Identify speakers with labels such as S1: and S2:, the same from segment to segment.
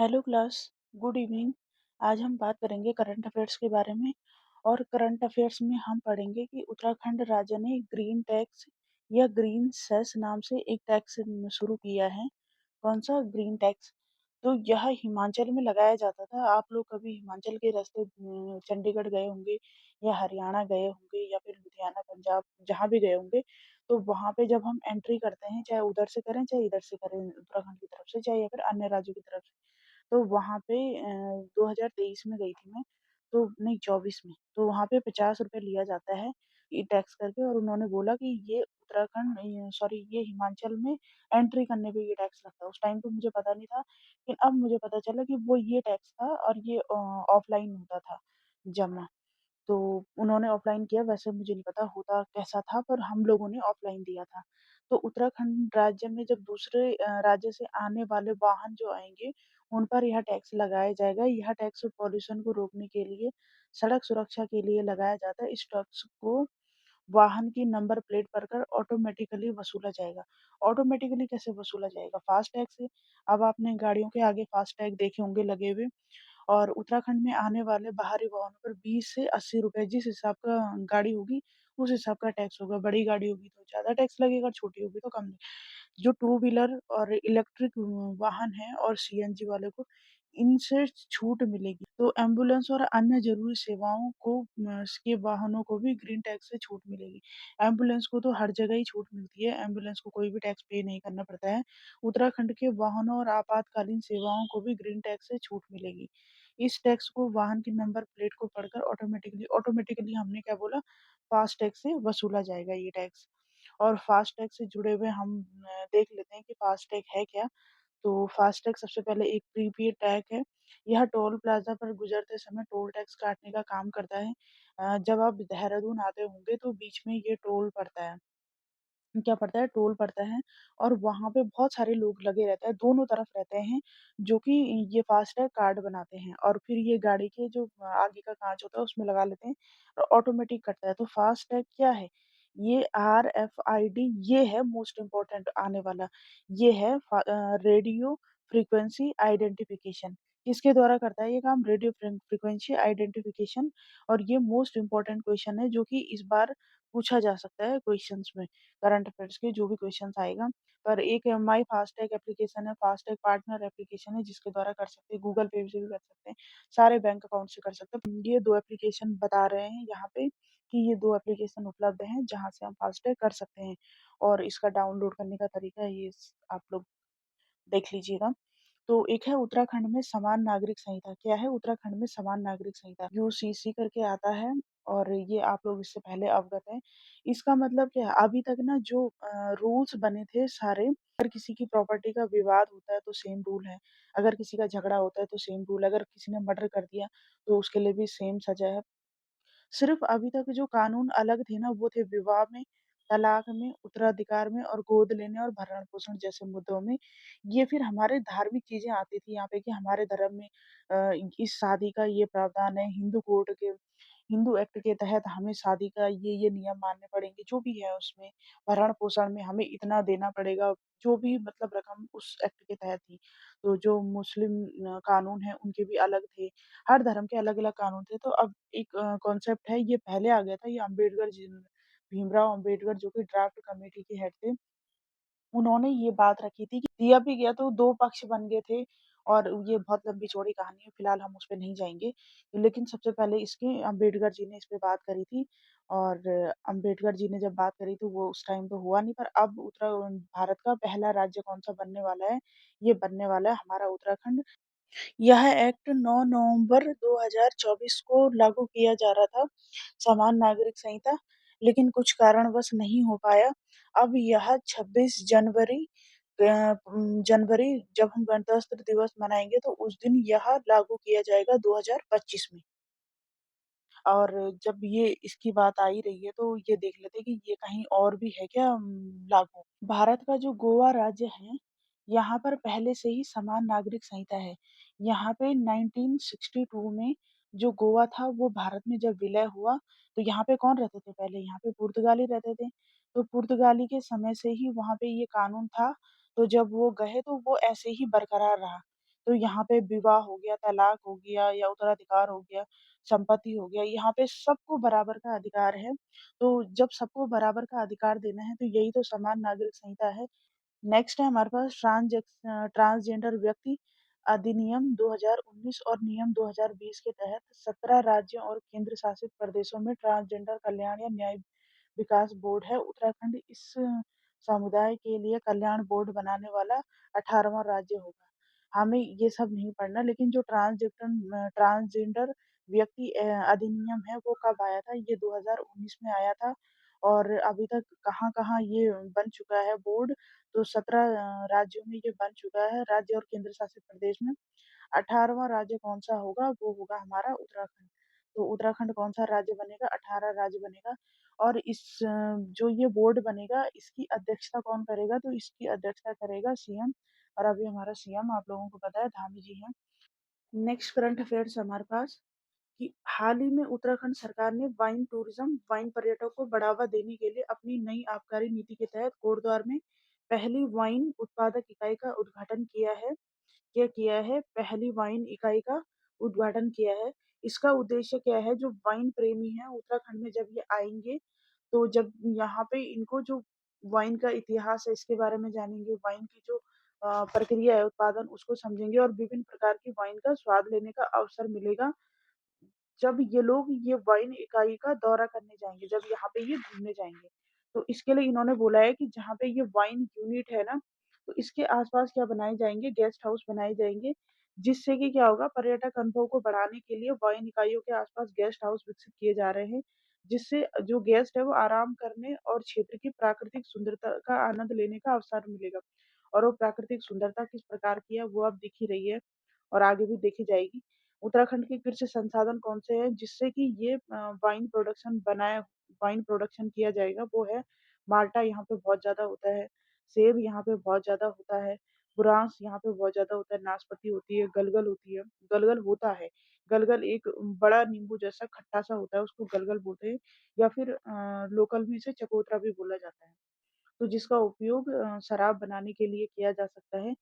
S1: Hello class, good evening. आज हम बात करेंगे करंट अफेयर्स के बारे में। और करंट अफेयर्स में हम पढ़ेंगे कि उत्तराखंड राज्य ने ग्रीन टैक्स या ग्रीन सेस नाम से एक टैक्स शुरू किया है। कौन सा? Green tax. तो यह हिमाचल में लगाया जाता था। आप लोग कभी हिमाचल के रास्ते चंडीगढ़ गए होंगे या हरियाणा गए होंगे या फिर लुधियाना, पंजाब, जहाँ भी गए होंगे। तो वहाँ पे जब हम एंट्री करते हैं, चाहे उधर से करें चाहे इधर से करें, उत्तराखंड की तरफ से चाहे या फिर अन्य राज्यों की तरफ से, तो वहाँ पे 2023 में गई थी मैं, तो नहीं 24 में, तो वहाँ पे 50 रुपए लिया जाता है ये टैक्स करके। और उन्होंने बोला कि ये उत्तराखंड, सॉरी, ये हिमाचल में एंट्री करने पे ये टैक्स लगता है। उस टाइम पे मुझे पता नहीं था, लेकिन अब मुझे पता चला कि वो ये टैक्स था और ये ऑफलाइन होता था जमा। तो उन्होंने ऑफलाइन किया, वैसे मुझे नहीं पता होता कैसा था, पर हम लोगों ने ऑफलाइन दिया था। तो उत्तराखंड राज्य में जब दूसरे राज्य से आने वाले वाहन जो आएँगे, उन पर यह टैक्स लगाया जाएगा। यह टैक्स पॉल्यूशन को रोकने के लिए, सड़क सुरक्षा के लिए लगाया जाता है। इस टैक्स को वाहन की नंबर प्लेट पर कर ऑटोमेटिकली वसूला जाएगा। ऑटोमेटिकली कैसे वसूला जाएगा? फास्टैग से। अब आपने गाड़ियों के आगे फास्टैग देखे होंगे लगे हुए। और उत्तराखंड में आने वाले बाहरी वाहनों पर 20 से 80 रुपए, जिस हिसाब का गाड़ी होगी, उस हिसाब का टैक्स होगा। बड़ी गाड़ी होगी तो ज़्यादा टैक्स लगेगा, छोटी होगी तो कम। जो टू व्हीलर और इलेक्ट्रिक वाहन हैं और सीएनजी वाले को इनसे छूट मिलेगी। तो एम्बुलेंस और अन्य ज़रूरी सेवाओं को के वाहनों को भी ग्रीन टैक्स से छूट मिलेगी। एम्बुलेंस को तो हर जगह ही छूट मिलती है, एम्बुलेंस को कोई भी टैक्स पे नहीं करना पड़ता है। उत्तराखंड के वाहनों और आपातकालीन सेवाओं को भी ग्रीन टैक्स से छूट मिलेगी। इस टैक्स को वाहन की नंबर प्लेट को पढ़कर ऑटोमेटिकली ऑटोमेटिकली हमने क्या बोला? फास्टैग से वसूला जाएगा ये टैक्स। और फास्टैग से जुड़े हुए हम देख लेते हैं कि फास्टैग है क्या? तो फास्टैग सबसे पहले एक प्रीपेड टैग है। यह टोल प्लाज़ा पर गुज़रते समय टोल टैक्स काटने का काम करता है। जब आप देहरादून आते होंगे तो बीच में ये टोल पड़ता है। क्या पड़ता है? टोल पड़ता है। और वहाँ पे बहुत सारे लोग लगे रहते हैं, दोनों तरफ रहते हैं, जो कि ये फास्टैग कार्ड बनाते हैं और फिर ये गाड़ी के जो आगे का काँच होता है उसमें लगा लेते हैं और ऑटोमेटिक कटता है। तो फास्टैग क्या है? ये आरएफआईडी, ये है मोस्ट इम्पोर्टेंट आने वाला। ये है रेडियो फ्रीक्वेंसी आइडेंटिफिकेशन। किसके द्वारा करता है ये काम? Radio frequency identification. और ये मोस्ट इम्पोर्टेंट क्वेश्चन है जो कि इस बार पूछा जा सकता है क्वेश्चंस में। करंट अफेयर्स के जो भी क्वेश्चंस आएगा। पर एक माई फास्टैग एप्लीकेशन है, फास्टैग पार्टनर एप्लीकेशन है, जिसके द्वारा कर सकते हैं, गूगल पे से भी कर सकते हैं, सारे बैंक अकाउंट से कर सकते हैं। ये 2 एप्लीकेशन बता रहे हैं यहाँ पे कि ये 2 एप्लीकेशन उपलब्ध हैं, जहाँ से हम फास्टैग कर सकते हैं। और इसका डाउनलोड करने का तरीका ये आप लोग देख लीजिएगा। तो एक है उत्तराखंड में समान नागरिक संहिता। क्या है उत्तराखंड में समान नागरिक संहिता? यूसीसी करके आता है और ये आप लोग इससे पहले अवगत हैं। इसका मतलब क्या है? अभी तक ना जो रूल्स बने थे सारे, अगर किसी की प्रॉपर्टी का विवाद होता है तो सेम रूल है, अगर किसी का झगड़ा होता है तो सेम रूल है, अगर किसी ने मर्डर कर दिया तो उसके लिए भी सेम सज़ा है। सिर्फ़ अभी तक जो कानून अलग थे ना, वो थे विवाह में, तलाक में, उत्तराधिकार में और गोद लेने और भरण-पोषण जैसे मुद्दों में। ये फिर हमारे धार्मिक चीज़ें आती थी यहाँ पे कि हमारे धर्म में इस शादी का ये प्रावधान है, हिंदू एक्ट के तहत हमें शादी का ये नियम मानने पड़ेंगे, जो भी है उसमें। भरण-पोषण में हमें इतना देना पड़ेगा, जो भी मतलब रकम उस एक्ट के तहत थी। तो जो मुस्लिम कानून हैं, उनके भी अलग थे। हर धर्म के अलग-अलग कानून थे। तो अब एक कॉन्सेप्ट है, ये पहले आ गया था, ये अम्बेडकर जी ने, भीमराव अम्बेडकर जो कि ड्राफ्ट कमेटी के हेड थे, उन्होंने ये बात रखी थी कि दिया भी गया तो 2 पक्ष बन गए थे। और ये बहुत लंबी-चौड़ी कहानी है, फिलहाल हम उस पे नहीं जाएँगे। लेकिन सबसे पहले इसकी अम्बेडकर जी ने इस पे बात करी थी। और अम्बेडकर जी ने जब बात करी तो वो उस टाइम तो हुआ नहीं, पर अब भारत का पहला राज्य कौन-सा बनने वाला है? ये बनने वाला है हमारा उत्तराखंड। यह एक्ट 9 नवंबर 2024 को लागू किया जा रहा था, समान नागरिक संहिता, लेकिन कुछ कारणवश नहीं हो पाया। अब यह 26 जनवरी जब हम गणतंत्र दिवस मनाएँगे तो उस दिन यह लागू किया जाएगा 2025 में। और जब ये इसकी बात आ ही रही है तो ये देख लेते हैं कि ये कहीं और भी है क्या लागू? भारत का जो गोवा राज्य है, यहाँ पर पहले से ही समान नागरिक संहिता है। यहाँ पे 1962 में जो गोवा था वो भारत में जब विलय हुआ, तो यहाँ पे कौन रहते थे पहले? यहाँ पे पुर्तगाली रहते थे। तो पुर्तगाली के समय से ही वहाँ पे ये कानून था, तो जब वो गए तो वो ऐसे ही बरकरार रहा। तो यहाँ पे विवाह हो गया, तलाक हो गया या उत्तराधिकार हो गया, संपत्ति हो गया, यहाँ पे सबको बराबर का अधिकार है। तो जब सबको बराबर का अधिकार देना है, तो यही तो समान नागरिक संहिता है। नेक्स्ट है हमारे पास ट्रांसजेंडर व्यक्ति अधिनियम 2019 और नियम 2020 के तहत 17 राज्यों और केंद्र शासित प्रदेशों में ट्रांसजेंडर कल्याण या न्याय विकास बोर्ड है। उत्तराखंड इस समुदाय के लिए कल्याण बोर्ड बनाने वाला 18वां राज्य होगा। हमें ये सब नहीं पढ़ना, लेकिन जो ट्रांसजेंडर व्यक्ति अधिनियम है वो कब आया था? ये 2019 में आया था और अभी तक कहाँ-कहाँ ये बन चुका है बोर्ड, तो 17 राज्यों में ये बन चुका है, राज्य और केंद्र शासित प्रदेश में। 18वां राज्य कौन-सा होगा? वो होगा हमारा उत्तराखंड। तो उत्तराखंड कौन-सा राज्य बनेगा? 18 राज्य बनेगा और जो ये बोर्ड बनेगा, इसकी अध्यक्षता कौन करेगा? तो इसकी अध्यक्षता करेगा सीएम और अभी हमारा सीएम आप लोगों को पता है धामी जी हैं। नेक्स्ट करंट अफेयर्स हमारे पास कि हाल ही में उत्तराखंड सरकार ने वाइन टूरिज्म, वाइन पर्यटन को बढ़ावा देने के लिए अपनी नई आबकारी नीति के तहत कोटद्वार में पहली वाइन उत्पादक इकाई का उद्घाटन किया है, पहली वाइन इकाई का उद्घाटन किया है। इसका उद्देश्य क्या है? जो वाइन प्रेमी हैं उत्तराखंड में जब ये आएँगे, तो जब यहाँ पे इनको जो वाइन का इतिहास है इसके बारे में जानेंगे, वाइन की जो प्रक्रिया है उत्पादन उसको समझेंगे और विभिन्न प्रकार की वाइन का स्वाद लेने का अवसर मिलेगा। जब ये लोग ये वाइन इकाई का दौरा करने जाएँगे, जब यहाँ पे ये घूमने जाएँगे, तो इसके लिए इन्होंने बोला है कि जहाँ पे ये वाइन यूनिट है ना, तो इसके आस-पास क्या बनाए जाएँगे, गेस्ट हाउस बनाए जाएँगे, जिससे कि क्या होगा पर्यटक अनुभव को बढ़ाने के लिए वाइन इकाइयों के आस-पास गेस्ट हाउस विकसित किए जा रहे हैं, जिससे जो गेस्ट है वो आराम करने और क्षेत्र की प्राकृतिक सुंदरता का आनंद लेने का अवसर मिलेगा। और वो प्राकृतिक सुंदरता किस प्रकार की है, वो अब दिख ही रही है और आगे भी देखी जाएगी। उत्तराखंड के कृषि संसाधन कौन से हैं जिससे कि ये वाइन प्रोडक्शन किया जाएगा वो है माल्टा यहाँ पे बहुत ज़्यादा होता है, सेब यहाँ पे बहुत ज़्यादा होता है, बुरांस यहाँ पे बहुत ज़्यादा होता है, नाशपाती होती है, गलगल होती है, गलगल होता है। गलगल एक बड़ा नींबू जैसा खट्टा-सा होता है, उसको गलगल बोलते हैं या फिर लोकल में इसे चकोतरा भी बोला जाता है। तो जिसका उपयोग शराब बनाने के लिए किया जा सकता है।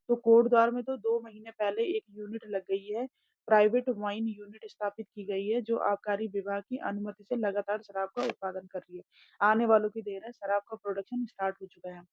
S1: तो कोटद्वार में तो 2 महीने पहले एक यूनिट लग गई है, प्राइवेट वाइन यूनिट स्थापित की गई है, जो आबकारी विभाग की अनुमति से लगातार शराब का उत्पादन कर रही है। आने वालों की देर है, शराब का प्रोडक्शन स्टार्ट हो चुका है।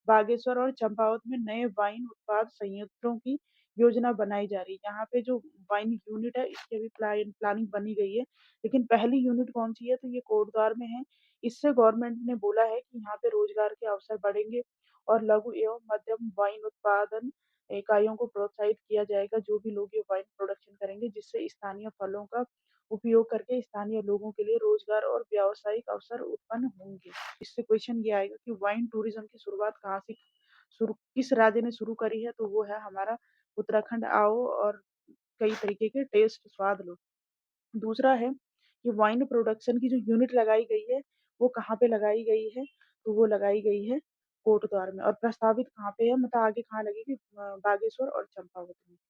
S1: बागेश्वर और चंपावत में नए वाइन उत्पाद संयंत्रों की योजना बनाई जा रही है। यहाँ पे जो वाइन यूनिट है इसकी अभी प्लानिंग बनी गई है, लेकिन पहली यूनिट कौन-सी है? तो ये कोटद्वार में है। इससे गवर्नमेंट ने बोला है कि यहाँ पे रोजगार के अवसर बढ़ेंगे और लघु एवं मध्यम वाइन उत्पादन इकाइयों को प्रोत्साहित किया जाएगा, जो भी लोग ये वाइन प्रोडक्शन करेंगे, जिससे स्थानीय फलों का उपयोग करके स्थानीय लोगों के लिए रोजगार और व्यावसायिक अवसर उत्पन्न होंगे। इससे क्वेश्चन ये आएगा कि वाइन टूरिज्म की शुरुआत कहाँ से शुरू किस राज्य ने शुरू करी है? तो वो है हमारा उत्तराखंड। आओ और कई तरीके के टेस्ट स्वाद लो। दूसरा है कि वाइन प्रोडक्शन की जो यूनिट लगाई गई है, वो कहाँ पे लगाई गई है? तो वो लगाई गई है कोटद्वार में और प्रस्तावित कहाँ पे है? मतलब आगे कहाँ लगेगी? बागेश्वर और चंपावत में।